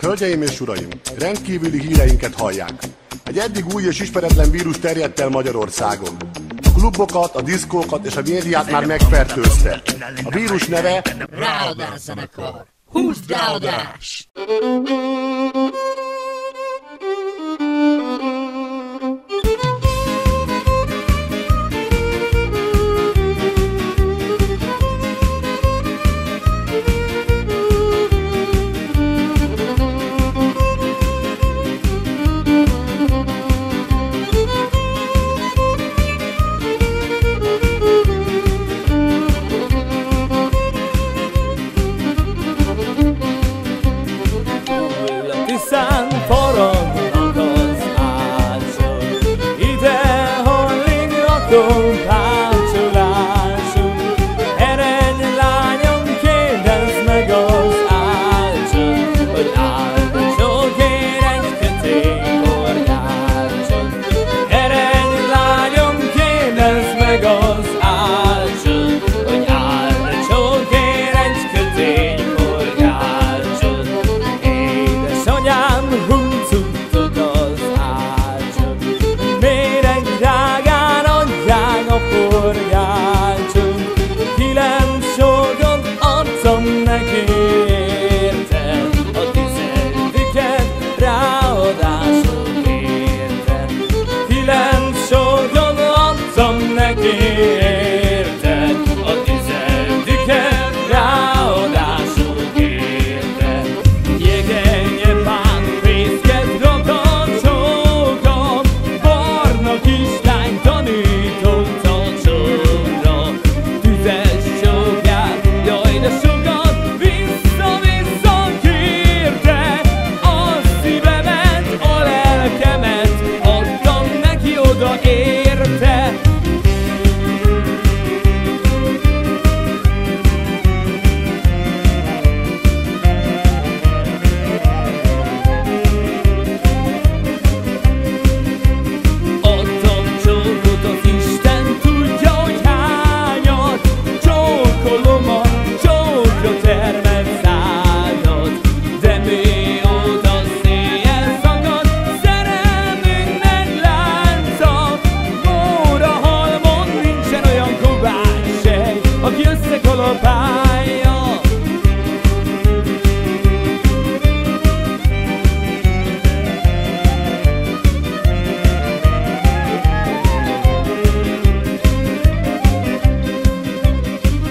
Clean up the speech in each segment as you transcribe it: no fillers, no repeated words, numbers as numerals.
Hölgyeim és uraim, rendkívüli híreinket hallják. Egy eddig új és ismeretlen vírus terjedt el Magyarországon. A klubokat, a diszkókat és a médiát már megfertőzte. A vírus neve... Ráadás zenekar! Húzd ráadás! Tisztán forognak az ácsok, idehol ingatom pácsolásunk. Eredj lányom, kérdezd meg az ácsot, hogy áldozókért egy kötény horgácsot. Eredj lányom, kérdezd meg az ácsot, hogy áldozókért egy kötény horgácsot. Édesanyám, huncuttad az ácsot, méreg drágán adják a forgácsot. 9 sorgot adtam neki érte, a 10-et ráadásul érte. 9 sorgot adtam neki érte, a 10-et ráadásul érte. Jegennye bán fészket rakott csókom, barna kislány tanított a csókra. Tüzes csókját, jaj de sokat vissza-vissza kérte. A szívemet, a lelkemet adtam neki, oda érte. Adtam csókot, az Isten tudja, hogy hányat. Csókolom a csókra termett szádat, de mióta széjjel szakad szerelmünknek lánca. Mórahalmon nincsen olyan kovács sej, aki összekalapálja.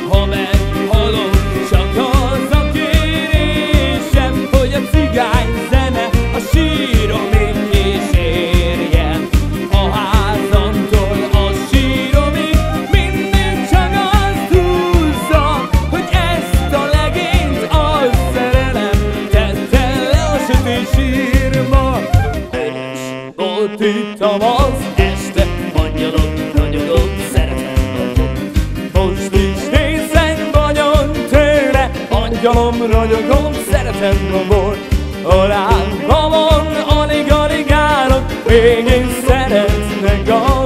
Ha meghalok, csak az a kérésem, hogy a cigány zene a síromig kísérjen. A házamtól a síromig mindig csak azt húzza, hogy ezt a legényt a szerelem tette le a sötét sírba. És ott ittam az este, angyalom, ragyogom, szeretem vagyok. Most is részeg vagyok tőle, angyalom, ragyogom, szeretem a bor. A lábamon alig-alig állok, mégis szeretnek a